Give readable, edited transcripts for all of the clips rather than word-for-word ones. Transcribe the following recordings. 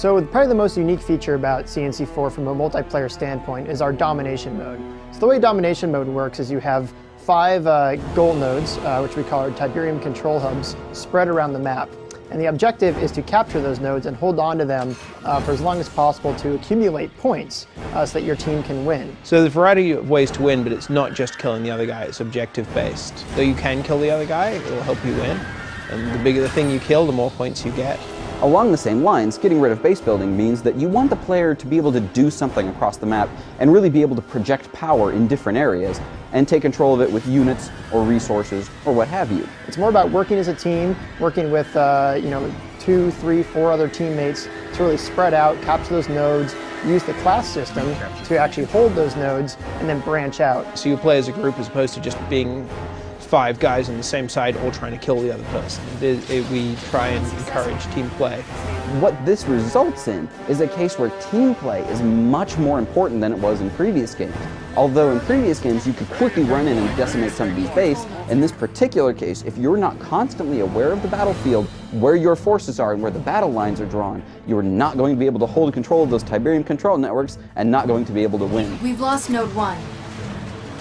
So probably the most unique feature about CNC4 from a multiplayer standpoint is our domination mode. So the way domination mode works is you have 5 goal nodes, which we call our Tiberian control hubs, spread around the map. And the objective is to capture those nodes and hold on to them for as long as possible to accumulate points so that your team can win. So there's a variety of ways to win, but it's not just killing the other guy, it's objective based. Though you can kill the other guy, it will help you win. And the bigger the thing you kill, the more points you get. Along the same lines, getting rid of base building means that you want the player to be able to do something across the map and really be able to project power in different areas and take control of it with units or resources or what have you. It's more about working as a team, working with 2, 3, 4 other teammates to really spread out, capture those nodes, use the class system to actually hold those nodes and then branch out. So you play as a group as opposed to just being 5 guys on the same side all trying to kill the other person. We try and encourage team play. What this results in is a case where team play is much more important than it was in previous games. Although in previous games you could quickly run in and decimate somebody's base, in this particular case, if you're not constantly aware of the battlefield, where your forces are and where the battle lines are drawn, you're not going to be able to hold control of those Tiberian control networks and not going to be able to win. We've lost Node 1.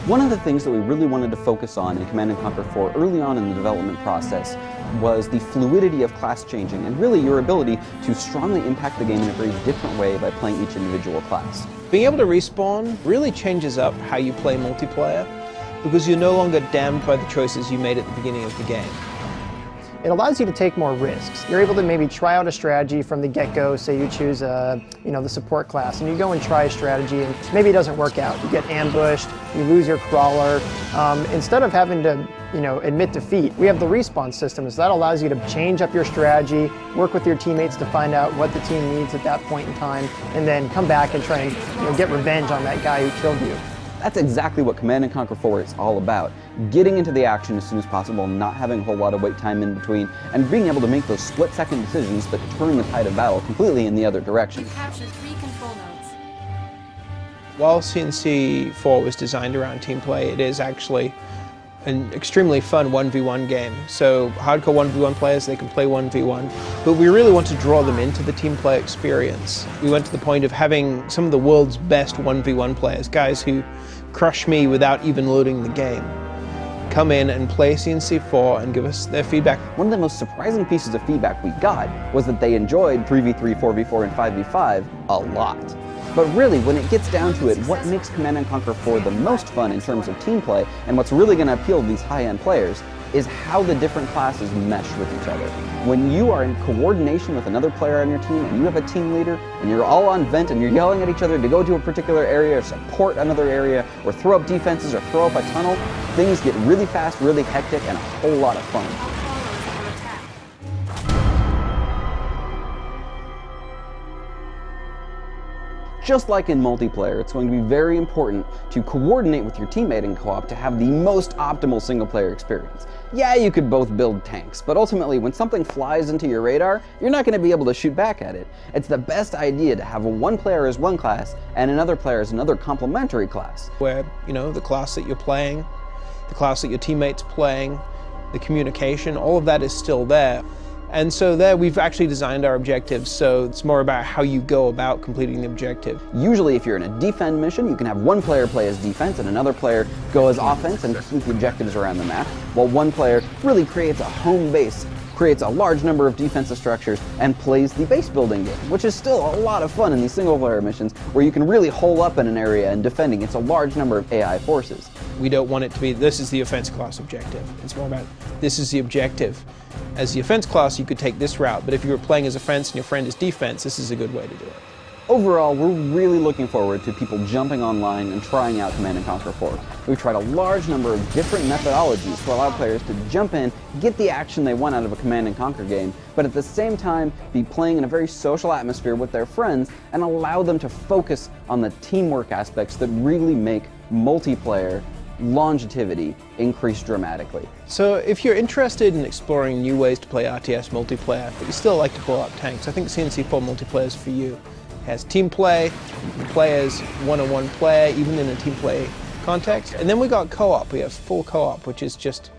One of the things that we really wanted to focus on in Command & Conquer 4 early on in the development process was the fluidity of class changing and really your ability to strongly impact the game in a very different way by playing each individual class. Being able to respawn really changes up how you play multiplayer because you're no longer damned by the choices you made at the beginning of the game. It allows you to take more risks. You're able to maybe try out a strategy from the get-go. Say you choose the support class, and you go and try a strategy, and maybe it doesn't work out. You get ambushed, you lose your crawler. Instead of having to admit defeat, we have the respawn system, so that allows you to change up your strategy, work with your teammates to find out what the team needs at that point in time, and then come back and try and get revenge on that guy who killed you. That's exactly what Command & Conquer 4 is all about. Getting into the action as soon as possible, not having a whole lot of wait time in between, and being able to make those split-second decisions that turn the tide of battle completely in the other direction. Capture 3 control nodes. While CNC4 was designed around team play, it is actually an extremely fun 1v1 game. So hardcore 1v1 players, they can play 1v1, but we really want to draw them into the team play experience. We went to the point of having some of the world's best 1v1 players, guys who crush me without even loading the game, come in and play CNC4 and give us their feedback. One of the most surprising pieces of feedback we got was that they enjoyed 3v3, 4v4, and 5v5 a lot. But really, when it gets down to it, what makes Command & Conquer 4 the most fun in terms of team play, and what's really going to appeal to these high-end players, is how the different classes mesh with each other. When you are in coordination with another player on your team, and you have a team leader, and you're all on vent, and you're yelling at each other to go to a particular area, or support another area, or throw up defenses, or throw up a tunnel, things get really fast, really hectic, and a whole lot of fun. Just like in multiplayer, it's going to be very important to coordinate with your teammate in co-op to have the most optimal single-player experience. Yeah, you could both build tanks, but ultimately when something flies into your radar, you're not going to be able to shoot back at it. It's the best idea to have one player as one class and another player as another complementary class. Where, the class that you're playing, the class that your teammate's playing, the communication, all of that is still there. And so there we've actually designed our objectives, so it's more about how you go about completing the objective. Usually if you're in a defend mission, you can have one player play as defense and another player go as offense and keep the objectives around the map, while one player really creates a home base, creates a large number of defensive structures, and plays the base building game, which is still a lot of fun in these single player missions where you can really hole up in an area and defending. It's a large number of AI forces. We don't want it to be, this is the offense class objective. It's more about, this is the objective. As the offense class, you could take this route, but if you were playing as offense and your friend is defense, this is a good way to do it. Overall, we're really looking forward to people jumping online and trying out Command & Conquer 4. We've tried a large number of different methodologies to allow players to jump in, get the action they want out of a Command & Conquer game, but at the same time be playing in a very social atmosphere with their friends and allow them to focus on the teamwork aspects that really make multiplayer longevity increase dramatically. So if you're interested in exploring new ways to play RTS multiplayer, but you still like to blow up tanks, I think CNC4 multiplayer is for you. It has team play, you can play as one-on-one player, even in a team play context. And then we got co-op, we have full co-op, which is just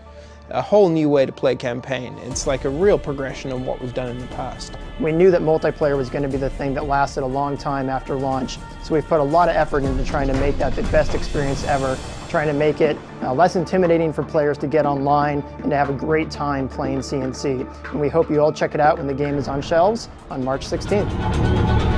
a whole new way to play campaign. It's like a real progression of what we've done in the past. We knew that multiplayer was going to be the thing that lasted a long time after launch, so we've put a lot of effort into trying to make that the best experience ever, trying to make it less intimidating for players to get online and to have a great time playing CNC. And we hope you all check it out when the game is on shelves on March 16th.